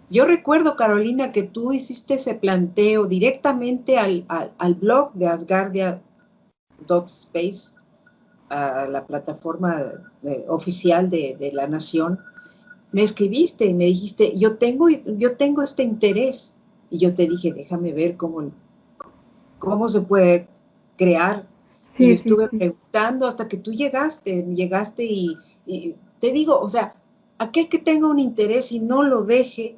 Yo recuerdo, Carolina, que tú hiciste ese planteo directamente al blog de Asgardia.space, a la plataforma oficial de la Nación. Me escribiste y me dijiste, yo tengo este interés. Y yo te dije, déjame ver cómo se puede crear. Y yo Sí, sí, estuve sí. preguntando hasta que tú llegaste y te digo, o sea, aquel que tenga un interés y no lo deje,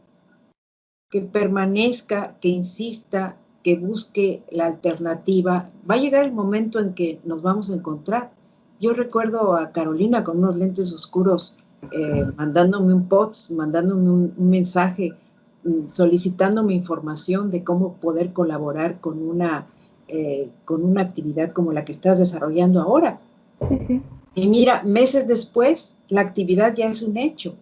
que permanezca, que insista, que busque la alternativa, va a llegar el momento en que nos vamos a encontrar. Yo recuerdo a Carolina con unos lentes oscuros mandándome un post, mandándome un mensaje, solicitándome información de cómo poder colaborar con una actividad como la que estás desarrollando ahora. Sí, sí. Y mira, meses después, la actividad ya es un hecho.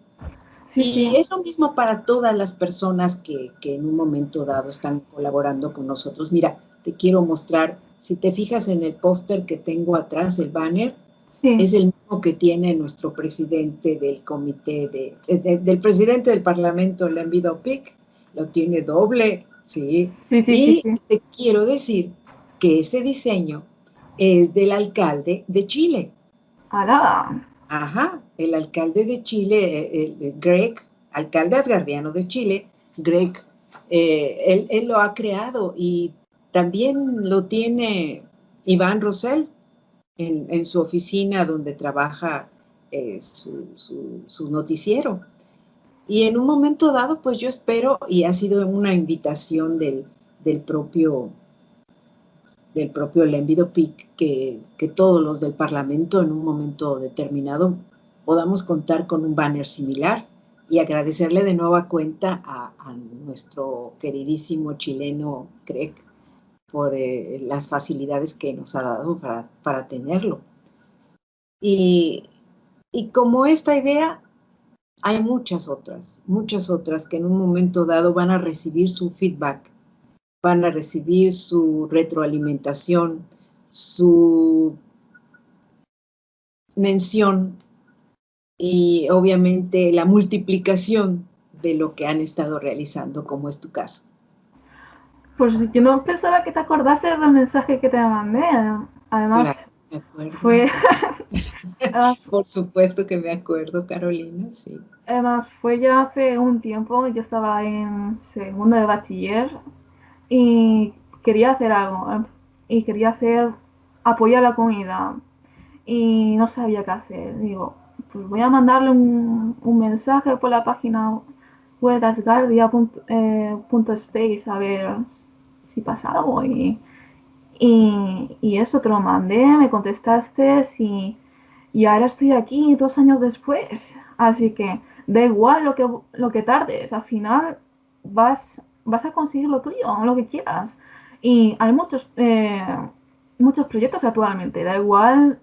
Sí, sí. Y es lo mismo para todas las personas que en un momento dado están colaborando con nosotros. Mira, te quiero mostrar, si te fijas en el póster que tengo atrás, el banner, Sí. es el mismo que tiene nuestro presidente del comité del presidente del Parlamento, Lenvido Pic, lo tiene doble, ¿sí? Sí, sí, sí, Y sí. te quiero decir que ese diseño es del alcalde de Chile. ¡Hala! Ajá, el alcalde de Chile, Greg, alcalde asgardiano de Chile, Greg, él lo ha creado y también lo tiene Iván Rosell en su oficina donde trabaja su noticiero. Y en un momento dado, pues yo espero, y ha sido una invitación del propio Lenvido Pic, que todos los del Parlamento en un momento determinado podamos contar con un banner similar y agradecerle de nueva cuenta a nuestro queridísimo chileno Greg por las facilidades que nos ha dado para tenerlo. Y, y como esta idea, hay muchas otras que en un momento dado van a recibir su feedback, van a recibir su retroalimentación, su mención y obviamente la multiplicación de lo que han estado realizando, como es tu caso. Pues yo no pensaba que te acordaste del mensaje que te mandé. Además, Claro, me acuerdo. fue, además, Por supuesto que me acuerdo, Carolina, sí. además, fue ya hace un tiempo. Yo estaba en segundo de bachiller y quería hacer algo. Y quería hacer, apoyar a la comunidad. Y no sabía qué hacer. Digo, pues voy a mandarle un mensaje por la página web de asgardia.space a ver si pasa algo. Y eso te lo mandé, me contestaste y ahora estoy aquí 2 años después. Así que da igual lo que tardes, al final vas a conseguir lo tuyo, lo que quieras. Y hay muchos proyectos actualmente, da igual.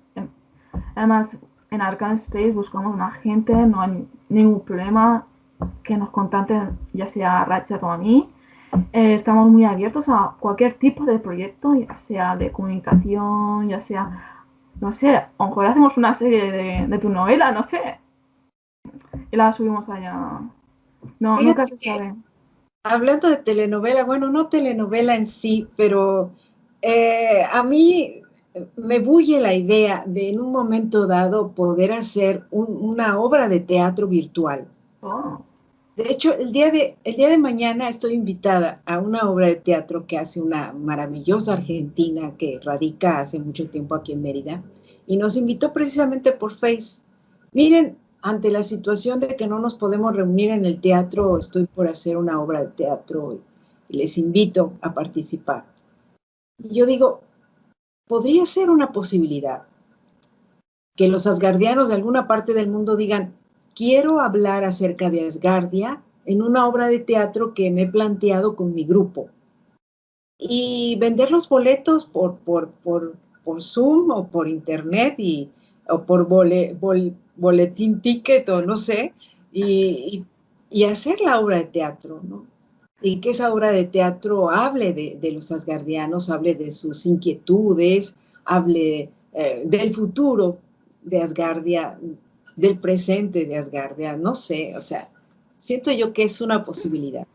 Además, en Arcane Space buscamos una gente, no hay ningún problema que nos contacten, ya sea a Ratchet o a mí. Estamos muy abiertos a cualquier tipo de proyecto, ya sea de comunicación, ya sea, no sé, a lo mejor hacemos una serie de tu novela, no sé, y la subimos allá. No, nunca Fíjate se que sabe. hablando de telenovela, bueno, no telenovela en sí, pero a mí me bulle la idea de en un momento dado poder hacer una obra de teatro virtual. Oh, De hecho, el día de mañana estoy invitada a una obra de teatro que hace una maravillosa argentina que radica hace mucho tiempo aquí en Mérida y nos invitó precisamente por Face. Miren, ante la situación de que no nos podemos reunir en el teatro, estoy por hacer una obra de teatro y les invito a participar. Y yo digo, podría ser una posibilidad que los asgardianos de alguna parte del mundo digan, quiero hablar acerca de Asgardia en una obra de teatro que me he planteado con mi grupo. Y vender los boletos por Zoom o por internet o por boletín ticket o no sé, y, y hacer la obra de teatro, ¿no? Y que esa obra de teatro hable de los asgardianos, hable de sus inquietudes, hable del futuro de Asgardia, del presente de Asgardia, no sé, o sea, Siento yo que es una posibilidad.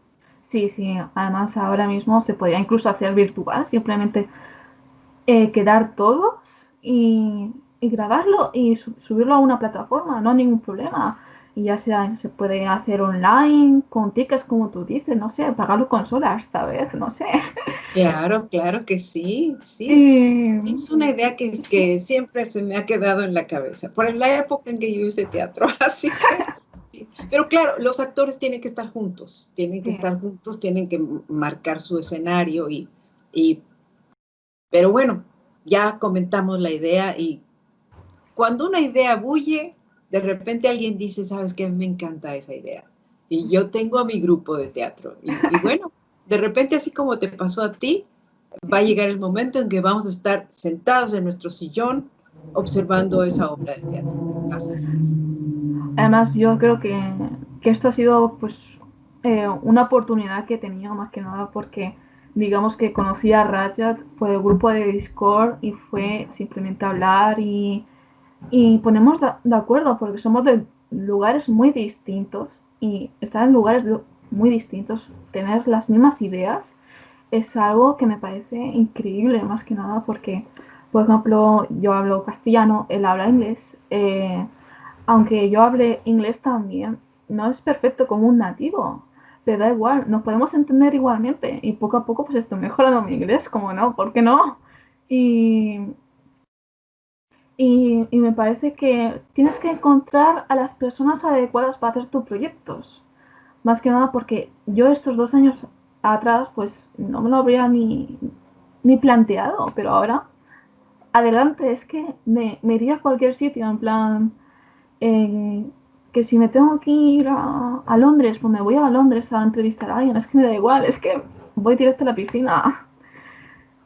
Sí, sí, además ahora mismo se podría incluso hacer virtual, simplemente quedar todos y grabarlo y subirlo a una plataforma, no hay ningún problema. Y ya sea, se puede hacer online, con tickets como tú dices, no sé, pagarlo con solas esta vez, no sé. Claro, claro que sí, sí. Y Es una idea que siempre se me ha quedado en la cabeza, por la época en que yo hice teatro, así que sí. Pero claro, los actores tienen que estar juntos, tienen que sí, estar juntos, tienen que marcar su escenario y pero bueno, ya comentamos la idea y cuando una idea bulle, de repente alguien dice, ¿sabes qué? Me encanta esa idea. Y yo tengo a mi grupo de teatro. Y bueno, de repente, así como te pasó a ti, va a sí. llegar el momento en que vamos a estar sentados en nuestro sillón observando esa obra de teatro. Así es. Además, yo creo que esto ha sido pues una oportunidad que he tenido más que nada porque digamos que conocí a Rajat por el grupo de Discord y fue simplemente hablar y ponemos de acuerdo porque somos de lugares muy distintos y estar en lugares muy distintos, tener las mismas ideas, es algo que me parece increíble más que nada porque, por ejemplo, yo hablo castellano, él habla inglés. Aunque yo hable inglés también, no es perfecto como un nativo, pero da igual, nos podemos entender igualmente y poco a poco pues estoy mejorando mi inglés, como no, ¿por qué no? Y, y me parece que tienes que encontrar a las personas adecuadas para hacer tus proyectos. Más que nada porque yo estos 2 años atrás pues no me lo habría ni planteado, pero ahora adelante es que me iría a cualquier sitio en plan eh, que si me tengo que ir a Londres, pues me voy a Londres a entrevistar a alguien, es que me da igual, es que voy directo a la piscina.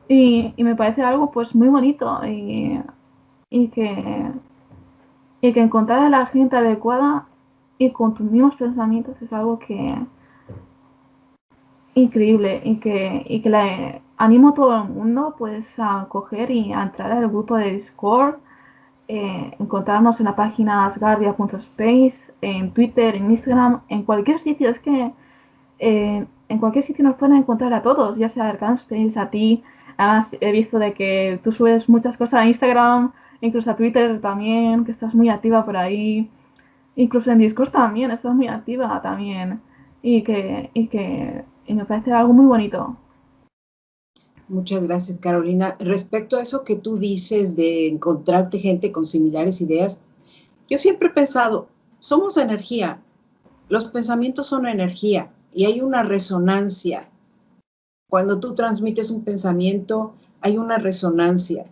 Y me parece algo pues muy bonito y que, y que encontrar a la gente adecuada y con tus mismos pensamientos es algo que increíble y que animo a todo el mundo pues a coger y a entrar al grupo de Discord, encontrarnos en la página asgardia.space, en Twitter, en Instagram, en cualquier sitio. Es que en cualquier sitio nos pueden encontrar a todos, ya sea Arcane Space, a ti. Además, he visto de que tú subes muchas cosas a Instagram, incluso a Twitter también, que estás muy activa por ahí. Incluso en Discord también, estás muy activa también. Y me parece algo muy bonito. Muchas gracias, Carolina. Respecto a eso que tú dices de encontrarte gente con similares ideas, yo siempre he pensado, somos energía, los pensamientos son energía y hay una resonancia. Cuando tú transmites un pensamiento, hay una resonancia.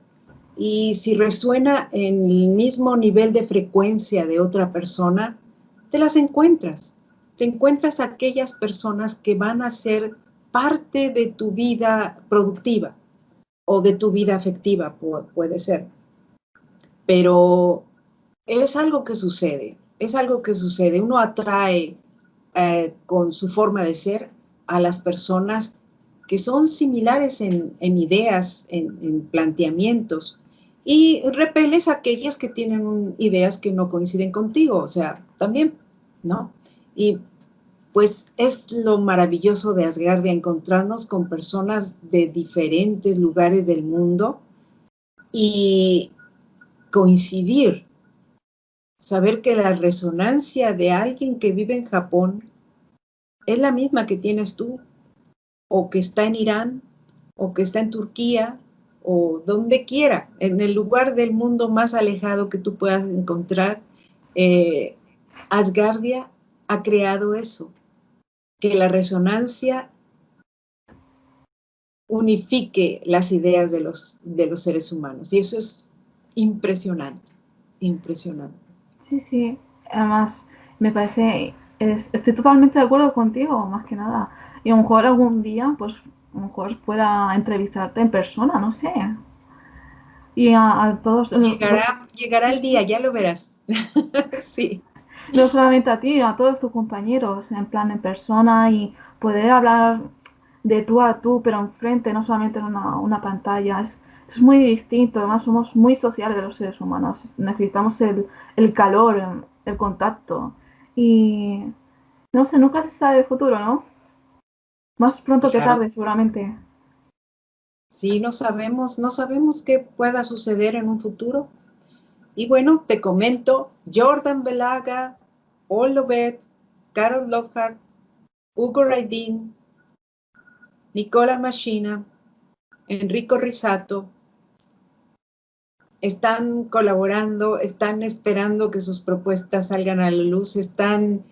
Y si resuena en el mismo nivel de frecuencia de otra persona, te las encuentras. Te encuentras aquellas personas que van a ser parte de tu vida productiva o de tu vida afectiva, puede ser. Pero es algo que sucede, es algo que sucede. Uno atrae con su forma de ser a las personas que son similares en ideas, en planteamientos, y repeles a aquellas que tienen ideas que no coinciden contigo, o sea, también, ¿no? Y pues es lo maravilloso de Asgardia, encontrarnos con personas de diferentes lugares del mundo y coincidir, saber que la resonancia de alguien que vive en Japón es la misma que tienes tú, o que está en Irán, o que está en Turquía, o donde quiera, en el lugar del mundo más alejado que tú puedas encontrar. eh, Asgardia ha creado eso, que la resonancia unifique las ideas de los seres humanos. Y eso es impresionante, impresionante. Sí, sí. Además, me parece, estoy totalmente de acuerdo contigo, más que nada. Y a lo mejor algún día, pues, a lo mejor pueda entrevistarte en persona, no sé. Y a todos, Llegará el día, ya lo verás. Sí. no solamente a ti, a todos tus compañeros, en plan en persona y poder hablar de tú a tú, pero enfrente, no solamente en una pantalla. Es muy distinto, además somos muy sociales los seres humanos, necesitamos el calor, el contacto. Y, No sé, nunca se sabe el futuro, ¿no? Más pronto que Claro, tarde, seguramente. sí, no sabemos qué pueda suceder en un futuro. Y bueno, te comento, Jordan Belaga, Paul Lovett, Carol Lockhart, Hugo Raidin, Nicola Machina, Enrico Risato, están colaborando, están esperando que sus propuestas salgan a la luz, están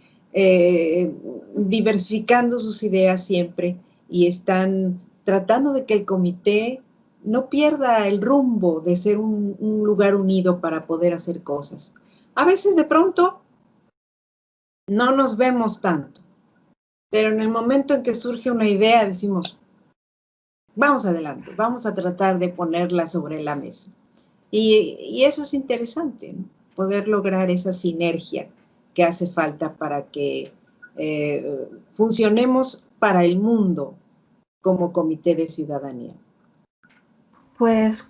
diversificando sus ideas siempre y están tratando de que el comité no pierda el rumbo de ser un lugar unido para poder hacer cosas. A veces de pronto no nos vemos tanto, pero en el momento en que surge una idea decimos, vamos adelante, vamos a tratar de ponerla sobre la mesa. Y eso es interesante, ¿no? Poder lograr esa sinergia que hace falta para que funcionemos para el mundo como comité de ciudadanía. Pues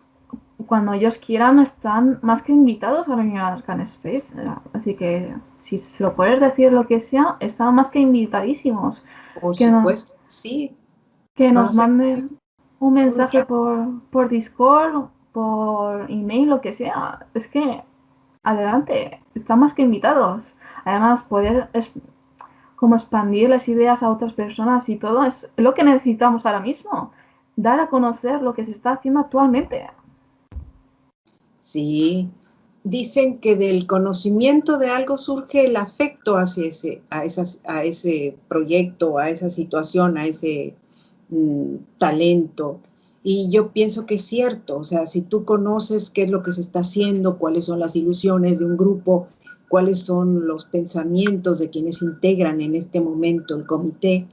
cuando ellos quieran están más que invitados a venir a Arcan Space. Así que si se lo puedes decir lo que sea, están más que invitadísimos. Por Que, no, supuesto, sí, que va a nos ser manden un un mensaje rato. por Discord, por email, lo que sea. Es que adelante, están más que invitados. Además, poder como expandir las ideas a otras personas y todo es lo que necesitamos ahora mismo. Dar a conocer lo que se está haciendo actualmente. Sí, dicen que del conocimiento de algo surge el afecto hacia a ese proyecto, a esa situación, a ese talento. Y yo pienso que es cierto, o sea, si tú conoces qué es lo que se está haciendo, cuáles son las ilusiones de un grupo, cuáles son los pensamientos de quienes integran en este momento el comité,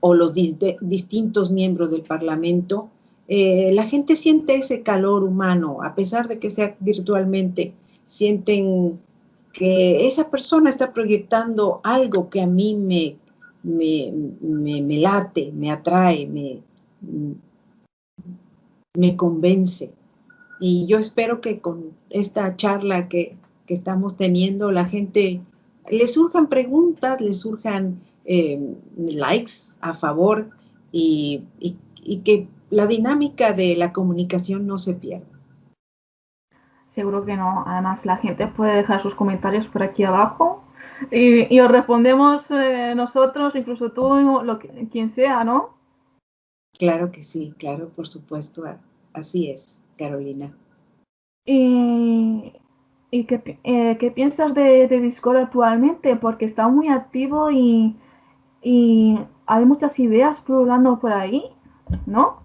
o los distintos miembros del Parlamento, la gente siente ese calor humano, a pesar de que sea virtualmente, sienten que esa persona está proyectando algo que a mí me late, me atrae, me convence. Y yo espero que con esta charla que estamos teniendo, la gente le surjan preguntas, le surjan likes a favor y que la dinámica de la comunicación no se pierda. Seguro que no. Además, la gente puede dejar sus comentarios por aquí abajo y os respondemos nosotros, incluso tú, quien sea, ¿no? Claro que sí, claro, por supuesto. Así es, Carolina. Y, ¿qué piensas de Discord actualmente? Porque está muy activo y hay muchas ideas pululando por ahí, ¿no?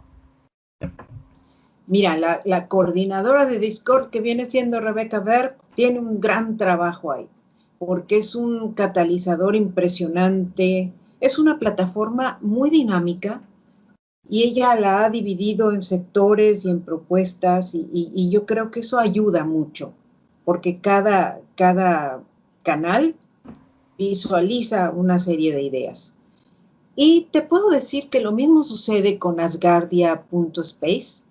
Mira, la coordinadora de Discord que viene siendo Rebeca Verb tiene un gran trabajo ahí, porque es un catalizador impresionante, es una plataforma muy dinámica y ella la ha dividido en sectores y en propuestas y yo creo que eso ayuda mucho, porque cada canal visualiza una serie de ideas. Y te puedo decir que lo mismo sucede con asgardia.space,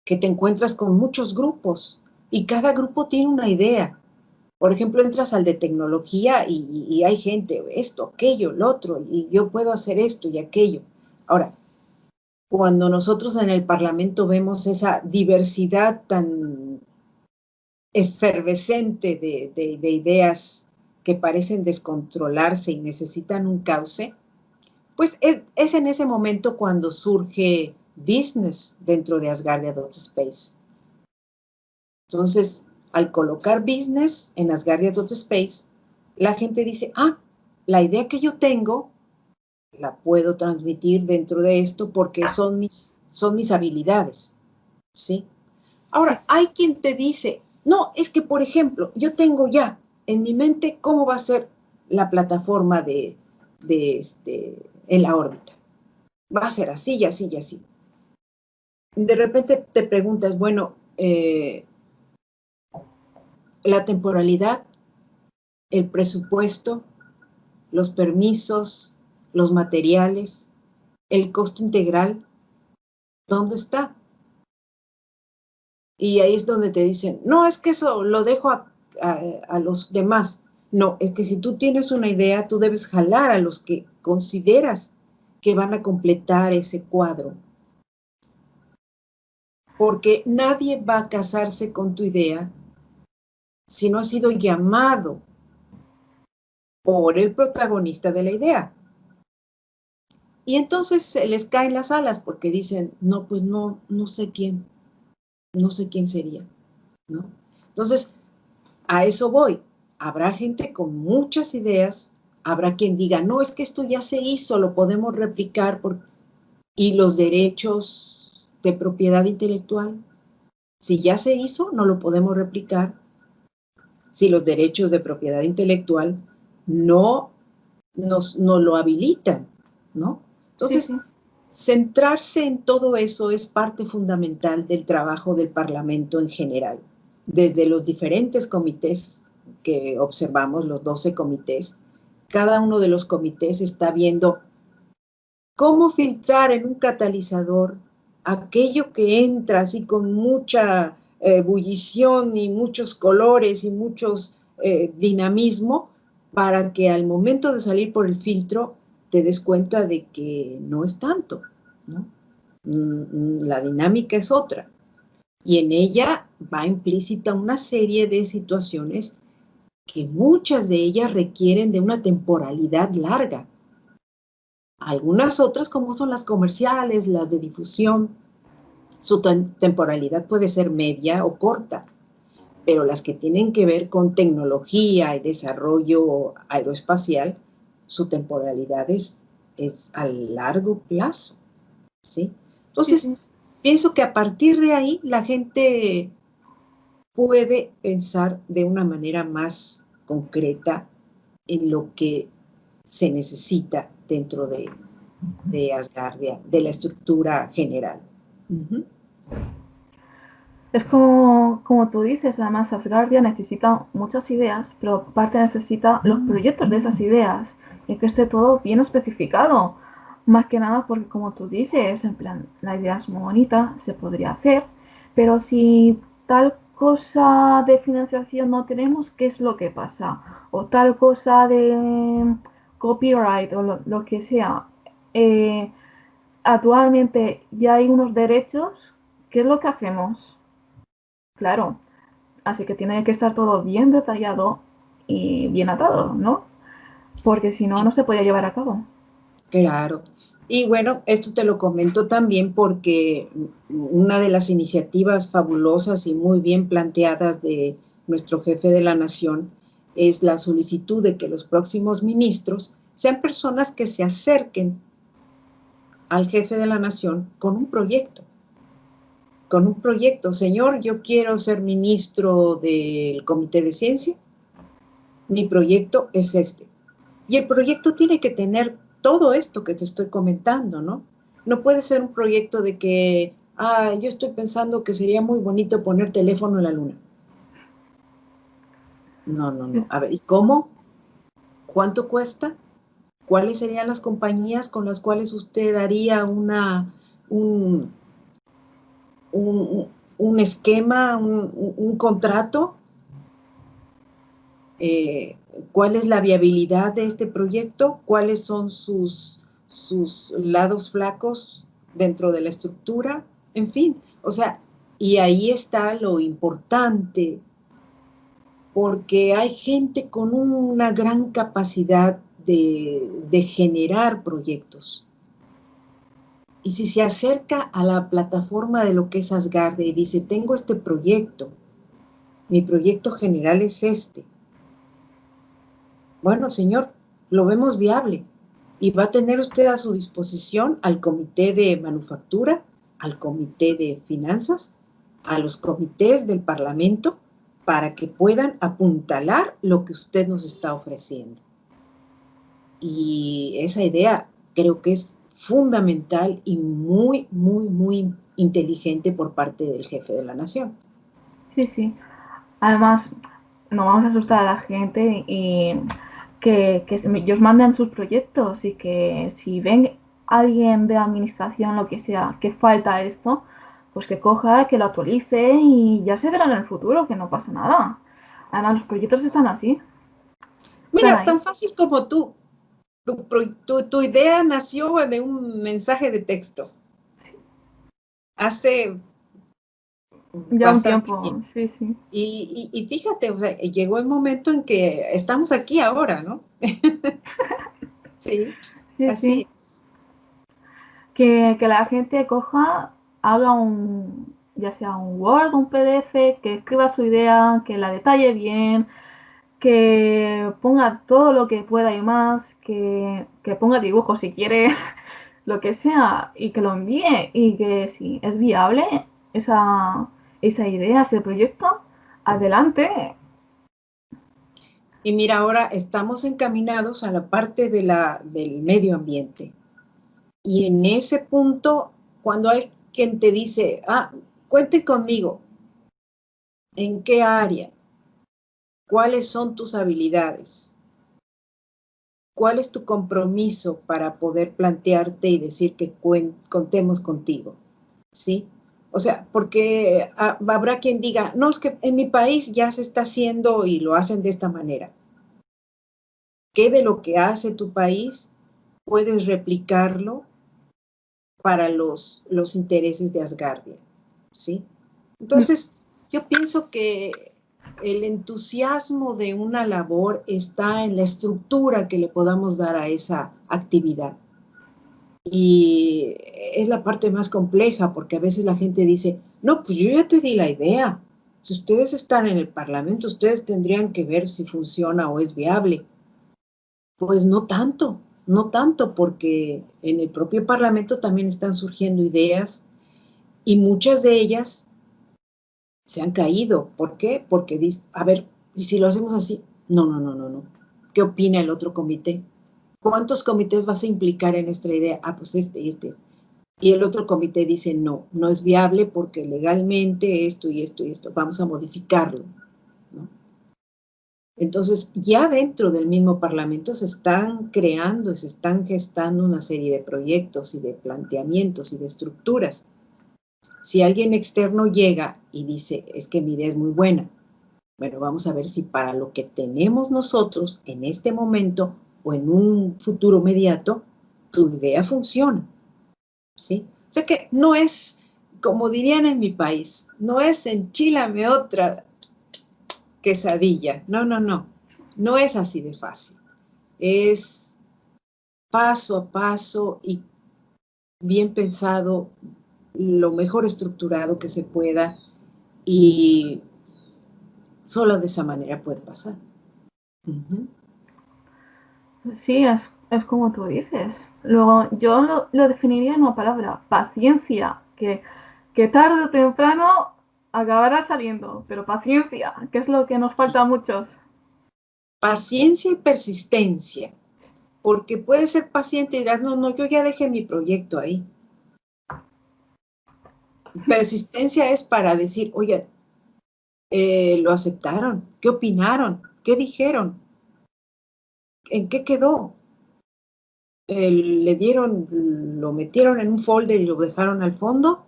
que te encuentras con muchos grupos y cada grupo tiene una idea. Por ejemplo, entras al de tecnología y hay gente, esto, aquello, lo otro, y yo puedo hacer esto y aquello. Ahora, cuando nosotros en el Parlamento vemos esa diversidad tan efervescente de ideas que parecen descontrolarse y necesitan un cauce, pues es en ese momento cuando surge business dentro de Asgardia.space. Entonces, al colocar business en Asgardia.space, la gente dice, la idea que yo tengo la puedo transmitir dentro de esto porque son mis habilidades, ¿sí? Sí, Ahora, hay quien te dice, no, es que, por ejemplo, yo tengo ya en mi mente cómo va a ser la plataforma en la órbita. Va a ser así y así y así. De repente te preguntas, bueno, la temporalidad, el presupuesto, los permisos, los materiales, el costo integral, ¿dónde está? Y ahí es donde te dicen, no, es que eso lo dejo a los demás. No, es que si tú tienes una idea, tú debes jalar a los que consideras que van a completar ese cuadro. Porque nadie va a casarse con tu idea si no ha sido llamado por el protagonista de la idea. Y entonces se les caen las alas porque dicen, no, pues no sé quién sería, ¿no? Entonces, a eso voy. Habrá gente con muchas ideas, habrá quien diga, no, es que esto ya se hizo, lo podemos replicar, y los derechos de propiedad intelectual, si ya se hizo, no lo podemos replicar, si los derechos de propiedad intelectual no no lo habilitan, ¿no? Sí, Entonces, sí. centrarse en todo eso es parte fundamental del trabajo del Parlamento en general, desde los diferentes comités que observamos, los 12 comités. Cada uno de los comités está viendo cómo filtrar en un catalizador aquello que entra así con mucha ebullición y muchos colores y muchos dinamismo, para que al momento de salir por el filtro te des cuenta de que no es tanto, ¿no? La dinámica es otra. Y en ella va implícita una serie de situaciones que muchas de ellas requieren de una temporalidad larga. Algunas otras, como son las comerciales, las de difusión, su temporalidad puede ser media o corta, pero las que tienen que ver con tecnología y desarrollo aeroespacial, su temporalidad es a largo plazo, ¿sí? Sí, Entonces, sí. pienso que a partir de ahí la gente puede pensar de una manera más concreta en lo que se necesita dentro de Asgardia, de la estructura general. Uh-huh. Es como tú dices, además Asgardia necesita muchas ideas, pero aparte necesita los proyectos de esas ideas y que esté todo bien especificado. Más que nada porque como tú dices, en plan, la idea es muy bonita, se podría hacer, pero si tal cosa de financiación no tenemos, ¿qué es lo que pasa? O tal cosa de copyright o lo que sea. Eh, Actualmente ya hay unos derechos, ¿qué es lo que hacemos? Claro, así que tiene que estar todo bien detallado y bien atado, ¿no? Porque si no, no se puede llevar a cabo. Claro. Y bueno, esto te lo comento también porque una de las iniciativas fabulosas y muy bien planteadas de nuestro jefe de la nación es la solicitud de que los próximos ministros sean personas que se acerquen al jefe de la nación con un proyecto. Con un proyecto, señor, yo quiero ser ministro del Comité de Ciencia, mi proyecto es este. Y el proyecto tiene que tener todo esto que te estoy comentando, ¿no? No puede ser un proyecto de que, yo estoy pensando que sería muy bonito poner teléfono en la luna. No, no, no. A ver, ¿y cómo? ¿Cuánto cuesta? ¿Cuáles serían las compañías con las cuales usted haría un, un, un esquema, un contrato? Eh, ¿Cuál es la viabilidad de este proyecto? ¿Cuáles son sus lados flacos dentro de la estructura? En fin, o sea, y ahí está lo importante, porque hay gente con una gran capacidad de generar proyectos. Y si se acerca a la plataforma de lo que es Asgardia y dice, tengo este proyecto, mi proyecto general es este. Bueno, señor, lo vemos viable y va a tener usted a su disposición al comité de manufactura, al comité de finanzas, a los comités del Parlamento para que puedan apuntalar lo que usted nos está ofreciendo. Y esa idea creo que es fundamental y muy, muy, muy inteligente por parte del jefe de la nación. Sí, sí. Además, no vamos a asustar a la gente y que ellos manden sus proyectos y que si ven alguien de administración, lo que sea, que falta esto, pues que coja, que lo actualice y ya se verá en el futuro, que no pasa nada. Además, los proyectos están así. están Mira, ahí. tan fácil como tú. Tu idea nació de un mensaje de texto hace Ya un bastante tiempo, tiempo. sí, sí. Y fíjate, o sea, llegó el momento en que estamos aquí ahora, ¿no? Sí, Sí, sí. así es. Que la gente coja, haga un, ya sea un Word, un PDF, que escriba su idea, que la detalle bien, que ponga todo lo que pueda y más, que ponga dibujos si quiere, lo que sea, y que lo envíe, y que si es viable esa idea, ese proyecto, adelante. Y mira, ahora estamos encaminados a la parte del medio ambiente. Y en ese punto, cuando hay quien te dice, cuente conmigo, ¿en qué área? ¿Cuáles son tus habilidades? ¿Cuál es tu compromiso para poder plantearte y decir que contemos contigo? ¿Sí? O sea, porque habrá quien diga, no, es que en mi país ya se está haciendo y lo hacen de esta manera. ¿Qué de lo que hace tu país puedes replicarlo para los intereses de Asgardia? ¿Sí? Entonces, yo pienso que el entusiasmo de una labor está en la estructura que le podamos dar a esa actividad. Y es la parte más compleja, porque a veces la gente dice, no, pues yo ya te di la idea. Si ustedes están en el Parlamento, ustedes tendrían que ver si funciona o es viable. Pues no tanto, no tanto, porque en el propio Parlamento también están surgiendo ideas y muchas de ellas se han caído. ¿Por qué? Porque dice, a ver, ¿y si lo hacemos así? No, no, no, no, no. ¿Qué opina el otro comité? ¿Cuántos comités vas a implicar en nuestra idea? Pues este y este. Y el otro comité dice, no, no es viable porque legalmente esto y esto y esto, vamos a modificarlo, ¿no? Entonces, ya dentro del mismo Parlamento se están creando, se están gestando una serie de proyectos y de planteamientos y de estructuras. Si alguien externo llega y dice, es que mi idea es muy buena, bueno, vamos a ver si para lo que tenemos nosotros en este momento o en un futuro inmediato, tu idea funciona, ¿sí? O sea que no es, como dirían en mi país, no es enchilame otra quesadilla. No, no, no. No es así de fácil. Es paso a paso y bien pensado, lo mejor estructurado que se pueda y solo de esa manera puede pasar. Uh-huh. Sí, es como tú dices. Luego, yo lo definiría en una palabra, paciencia, que tarde o temprano acabará saliendo, pero paciencia, que es lo que nos falta a muchos. Paciencia y persistencia, porque puedes ser paciente y dirás, no, no, yo ya dejé mi proyecto ahí. Persistencia es para decir, oye, lo aceptaron, ¿qué opinaron? ¿Qué dijeron? ¿En qué quedó? Le dieron, lo metieron en un folder y lo dejaron al fondo.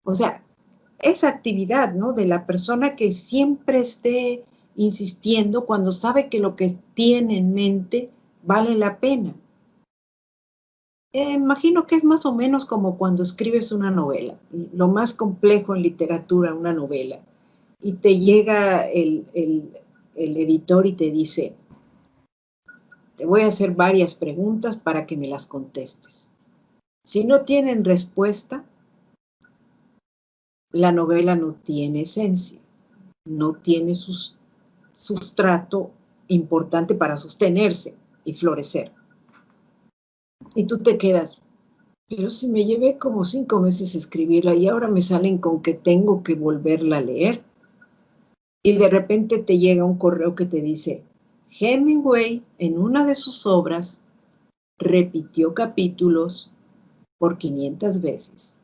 O sea, esa actividad, ¿no? De la persona que siempre esté insistiendo cuando sabe que lo que tiene en mente vale la pena. Imagino que es más o menos como cuando escribes una novela, lo más complejo en literatura, una novela, y te llega el editor y te dice, te voy a hacer varias preguntas para que me las contestes. Si no tienen respuesta, la novela no tiene esencia, no tiene sustrato importante para sostenerse y florecer. Y tú te quedas, pero si me llevé como 5 meses escribirla y ahora me salen con que tengo que volverla a leer. Y de repente te llega un correo que te dice, Hemingway en una de sus obras repitió capítulos por 500 veces.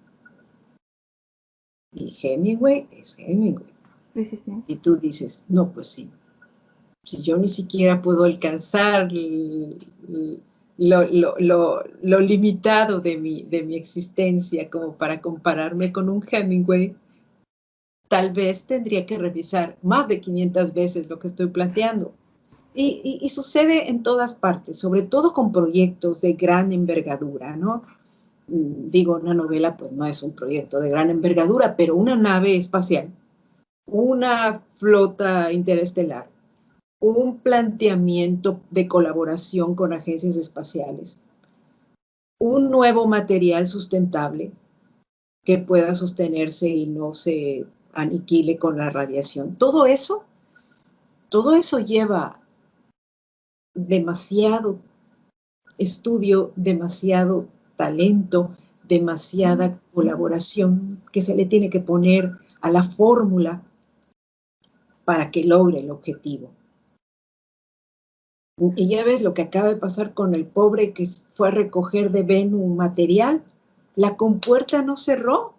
Y Hemingway es Hemingway. Sí, sí, sí. Y tú dices, no, pues sí, si yo ni siquiera puedo alcanzar lo limitado de mi existencia como para compararme con un Hemingway, tal vez tendría que revisar más de 500 veces lo que estoy planteando. Y sucede en todas partes, sobre todo con proyectos de gran envergadura, ¿no? Digo, una novela pues no es un proyecto de gran envergadura, pero una nave espacial, una flota interestelar, un planteamiento de colaboración con agencias espaciales, un nuevo material sustentable que pueda sostenerse y no se aniquile con la radiación. Todo eso lleva demasiado estudio, demasiado talento, demasiada colaboración que se le tiene que poner a la fórmula para que logre el objetivo. Y ya ves lo que acaba de pasar con el pobre que fue a recoger de Venus un material. La compuerta no cerró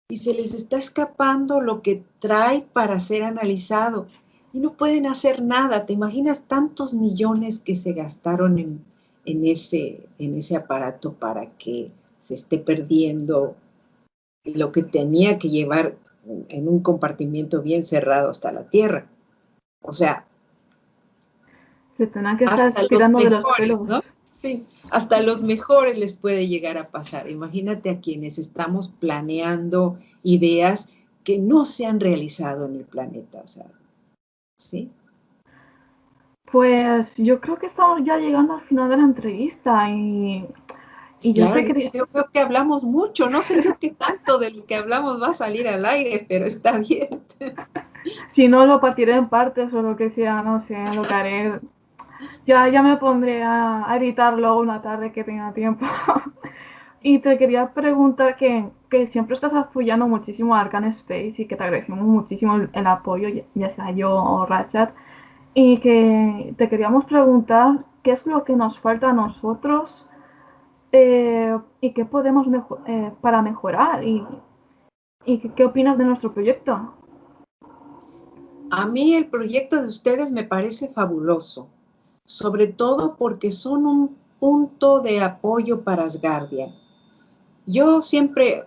y se les está escapando lo que trae para ser analizado. Y no pueden hacer nada. ¿Te imaginas tantos millones que se gastaron en ese aparato para que se esté perdiendo lo que tenía que llevar en un compartimiento bien cerrado hasta la Tierra? O sea, Se tendrán que estar hasta los tirando de los mejores, pelos. ¿no? Sí, hasta los mejores les puede llegar a pasar. Imagínate a quienes estamos planeando ideas que no se han realizado en el planeta, o sea, ¿sí? Pues yo creo que estamos ya llegando al final de la entrevista y yo Claro, te quería, yo veo que hablamos mucho, no sé yo qué tanto de lo que hablamos va a salir al aire, pero está bien. si no lo partiré en partes o lo que sea, no sé, lo que haré. Ya me pondré a editarlo una tarde que tenga tiempo. Y te quería preguntar que siempre estás apoyando muchísimo a Arcane Space y que te agradecemos muchísimo el apoyo, ya sea yo o Ratchet. Y que te queríamos preguntar qué es lo que nos falta a nosotros y qué podemos para mejorar y qué opinas de nuestro proyecto. A mí el proyecto de ustedes me parece fabuloso, sobre todo porque son un punto de apoyo para Asgardia. Yo siempre,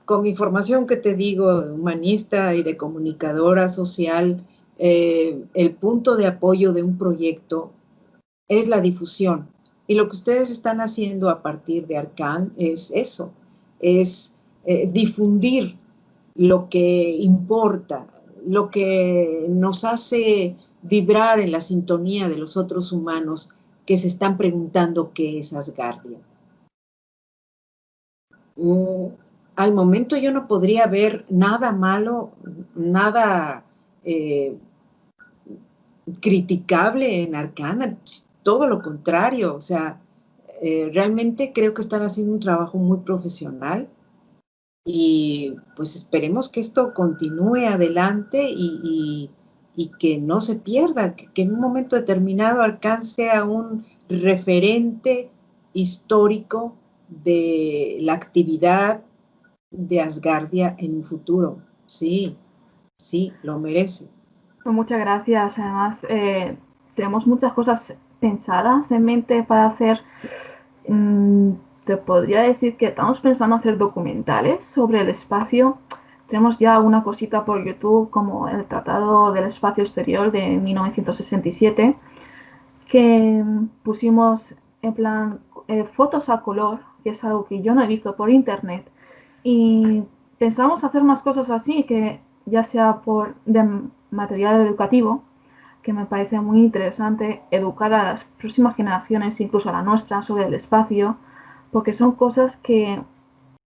con mi formación que te digo, humanista y de comunicadora social, el punto de apoyo de un proyecto es la difusión. Y lo que ustedes están haciendo a partir de Arcan es eso, es difundir lo que importa, lo que nos hace vibrar en la sintonía de los otros humanos que se están preguntando qué es Asgardia. Mm, al momento yo no podría ver nada malo, nada eh, criticable en Arcana, todo lo contrario, o sea, realmente creo que están haciendo un trabajo muy profesional y pues esperemos que esto continúe adelante y que no se pierda, que en un momento determinado alcance a un referente histórico de la actividad de Asgardia en un futuro. Sí, sí, lo merece. Pues muchas gracias. Además, tenemos muchas cosas pensadas en mente para hacer. Mm, te podría decir que estamos pensando hacer documentales sobre el espacio. Tenemos ya una cosita por YouTube como el Tratado del Espacio Exterior de 1967 que pusimos en plan fotos a color, que es algo que yo no he visto por internet. Y pensamos hacer más cosas así, que ya sea por de material educativo, que me parece muy interesante educar a las próximas generaciones, incluso a la nuestra, sobre el espacio, porque son cosas que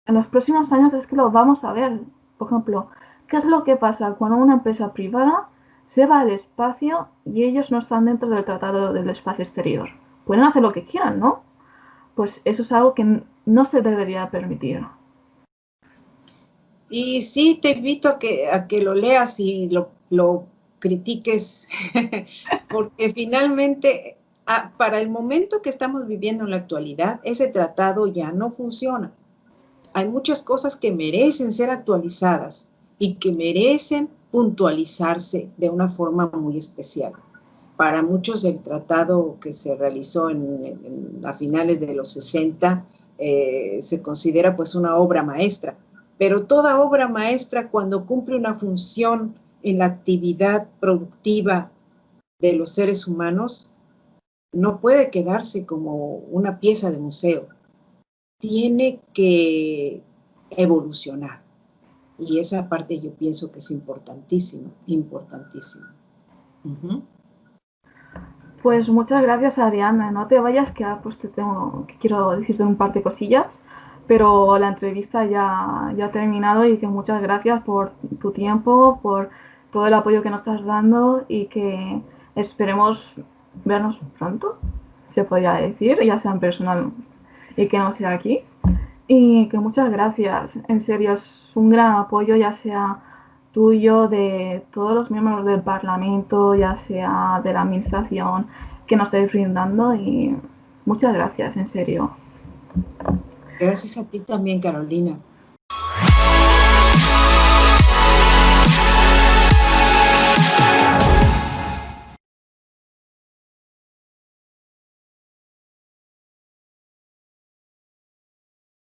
en los próximos años es que lo vamos a ver. Por ejemplo, ¿qué es lo que pasa cuando una empresa privada se va al espacio y ellos no están dentro del Tratado del Espacio Exterior? Pueden hacer lo que quieran, ¿no? Pues eso es algo que no se debería permitir. Y sí, te invito a que lo leas y lo critiques, porque finalmente, para el momento que estamos viviendo en la actualidad, ese tratado ya no funciona. Hay muchas cosas que merecen ser actualizadas y que merecen puntualizarse de una forma muy especial. Para muchos el tratado que se realizó a finales de los 60 se considera pues una obra maestra, pero toda obra maestra cuando cumple una función en la actividad productiva de los seres humanos no puede quedarse como una pieza de museo, tiene que evolucionar. Y esa parte yo pienso que es importantísima, importantísima. Uh-huh. Pues muchas gracias, Ariana. No te vayas, que pues que quiero decirte un par de cosillas, pero la entrevista ya ha terminado y que muchas gracias por tu tiempo, por todo el apoyo que nos estás dando y que esperemos vernos pronto, se podría decir, ya sea en personal y que no sea aquí. Y que muchas gracias, en serio, es un gran apoyo, ya sea tuyo, de todos los miembros del Parlamento, ya sea de la Administración, que nos estáis brindando y muchas gracias, en serio. Gracias a ti también, Carolina.